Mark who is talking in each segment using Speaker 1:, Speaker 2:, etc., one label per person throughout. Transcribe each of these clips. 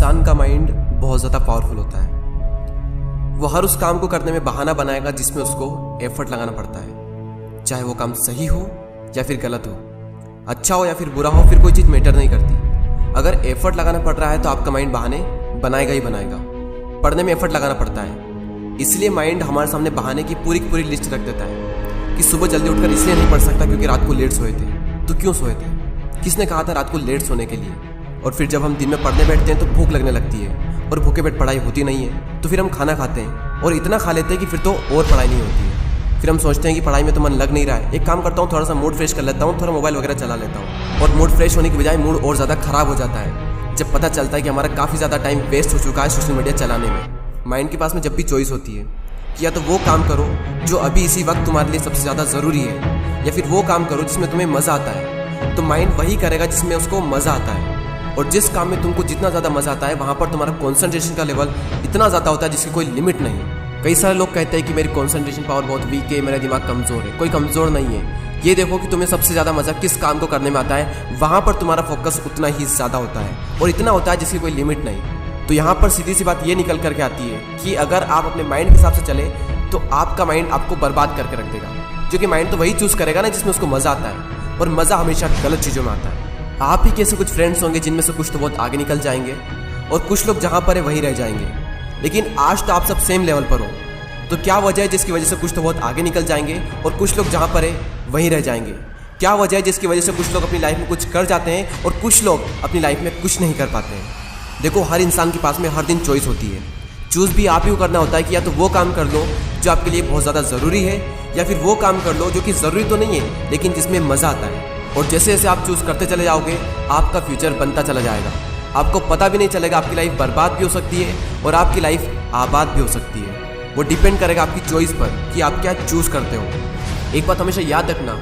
Speaker 1: इंसान का माइंड बहुत ज़्यादा पावरफुल होता है। वो हर उस काम को करने में बहाना बनाएगा जिसमें उसको एफर्ट लगाना पड़ता है, चाहे वो काम सही हो या फिर गलत हो, अच्छा हो या फिर बुरा हो, फिर कोई चीज़ मैटर नहीं करती। अगर एफर्ट लगाना पड़ रहा है तो आपका माइंड बहाने बनाएगा ही बनाएगा। पढ़ने में एफर्ट लगाना पड़ता है, इसलिए माइंड हमारे सामने बहाने की पूरी लिस्ट रख देता है कि सुबह जल्दी उठकर इसलिए नहीं पढ़ सकता क्योंकि रात को लेट सोए थे। तो क्यों सोए थे? किसने कहा था रात को लेट सोने के लिए? और फिर जब हम दिन में पढ़ने बैठते हैं तो भूख लगने लगती है और भूखे पेट पढ़ाई होती नहीं है, तो फिर हम खाना खाते हैं और इतना खा लेते हैं कि फिर तो और पढ़ाई नहीं होती है। फिर हम सोचते हैं कि पढ़ाई में तो मन लग नहीं रहा है, एक काम करता हूँ, थोड़ा सा मूड फ्रेश कर लेता हूँ, थोड़ा मोबाइल वगैरह चला लेता हूँ। और मूड फ्रेश होने की बजाय मूड और ज़्यादा खराब हो जाता है जब पता चलता है कि हमारा काफ़ी ज़्यादा टाइम वेस्ट हो चुका है सोशल मीडिया चलाने में। माइंड के पास में जब भी चॉइस होती है कि या तो वो काम करो जो अभी इसी वक्त तुम्हारे लिए सबसे ज़्यादा ज़रूरी है, या फिर वो काम करो जिसमें तुम्हें मज़ा आता है, तो माइंड वही करेगा जिसमें उसको मज़ा आता है। और जिस काम में तुमको जितना ज़्यादा मज़ा आता है वहाँ पर तुम्हारा कॉन्सेंट्रेशन का लेवल इतना ज़्यादा होता है जिसकी कोई लिमिट नहीं। कई सारे लोग कहते हैं कि मेरी कॉन्सेंट्रेशन पावर बहुत वीक है, मेरा दिमाग कमज़ोर है। कोई कमज़ोर नहीं है। ये देखो कि तुम्हें सबसे ज़्यादा मज़ा किस काम को करने में आता है, वहाँ पर तुम्हारा फोकस उतना ही ज़्यादा होता है और इतना होता है जिसकी कोई लिमिट नहीं। तो यहाँ पर सीधी सी बात ये निकल करके आती है कि अगर आप अपने माइंड के हिसाब से चले तो आपका माइंड आपको बर्बाद करके रख देगा, क्योंकि माइंड तो वही चूज़ करेगा ना जिसमें उसको मज़ा आता है, और मज़ा हमेशा गलत चीज़ों में आता है। आप ही कैसे कुछ फ्रेंड्स होंगे जिनमें से कुछ तो बहुत आगे निकल जाएंगे और कुछ लोग जहाँ पर है वहीं रह जाएंगे। लेकिन आज तो आप सब सेम लेवल पर हो, तो क्या वजह है जिसकी वजह से कुछ तो बहुत आगे निकल जाएंगे और कुछ लोग जहाँ पर है वहीं रह जाएंगे? क्या वजह है जिसकी वजह से कुछ लोग अपनी लाइफ में कुछ कर जाते हैं और कुछ लोग अपनी लाइफ में कुछ नहीं कर पाते हैं? देखो, हर इंसान के पास में हर दिन चॉइस होती है। चूज़ भी आप ही को करना होता है कि या तो वो काम कर लो जो आपके लिए बहुत ज़्यादा ज़रूरी है, या फिर वो काम कर लो जो कि ज़रूरी तो नहीं है लेकिन जिसमें मज़ा आता है। और जैसे जैसे आप चूज़ करते चले जाओगे आपका फ्यूचर बनता चला जाएगा। आपको पता भी नहीं चलेगा, आपकी लाइफ बर्बाद भी हो सकती है और आपकी लाइफ आबाद भी हो सकती है। वो डिपेंड करेगा आपकी चॉइस पर कि आप क्या चूज़ करते हो। एक बात हमेशा याद रखना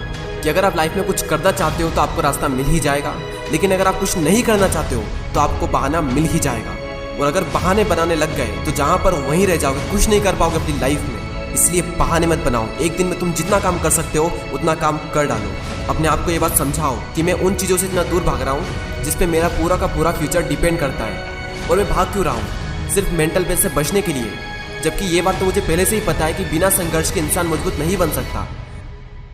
Speaker 1: कि अगर आप लाइफ में कुछ करना चाहते हो तो आपको रास्ता मिल ही जाएगा, लेकिन अगर आप कुछ नहीं करना चाहते हो तो आपको बहाना मिल ही जाएगा। और अगर बहाने बनाने लग गए तो जहाँ पर वहीं रह जाओगे, कुछ नहीं कर पाओगे अपनी लाइफ में। इसलिए बहाने मत बनाओ। एक दिन में तुम जितना काम कर सकते हो उतना काम कर डालो। अपने आप को ये बात समझाओ कि मैं उन चीज़ों से इतना दूर भाग रहा हूँ जिस पे मेरा पूरा का पूरा फ्यूचर डिपेंड करता है, और मैं भाग क्यों रहा हूँ? सिर्फ मेंटल पेस से बचने के लिए। जबकि ये बात तो मुझे पहले से ही पता है कि बिना संघर्ष के इंसान मजबूत नहीं बन सकता।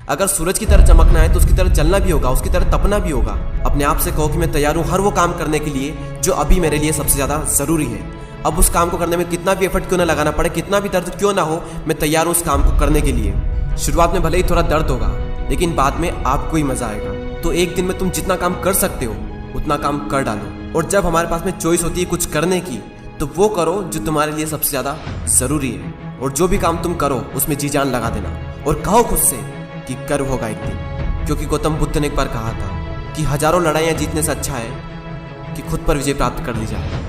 Speaker 1: अगर सूरज की तरह चमकना है तो उसकी तरह जलना भी होगा, उसकी तरह तपना भी होगा। अपने आप से कहो कि मैं तैयार हूँ हर वो काम करने के लिए जो अभी मेरे लिए सबसे ज़्यादा ज़रूरी है। अब उस काम को करने में कितना भी एफर्ट क्यों ना लगाना पड़े, कितना भी दर्द क्यों ना हो, मैं तैयार हूँ उस काम को करने के लिए। शुरुआत में भले ही थोड़ा दर्द होगा लेकिन बाद में आपको ही मज़ा आएगा। तो एक दिन में तुम जितना काम कर सकते हो उतना काम कर डालो। और जब हमारे पास में चॉइस होती है कुछ करने की, तो वो करो जो तुम्हारे लिए सबसे ज़्यादा ज़रूरी है। और जो भी काम तुम करो उसमें जी जान लगा देना और कहो खुद से कि गर्व होगा एक दिन। क्योंकि गौतम बुद्ध ने एक बार कहा था कि हजारों लड़ाइयाँ जीतने से अच्छा है कि खुद पर विजय प्राप्त कर ली जाए।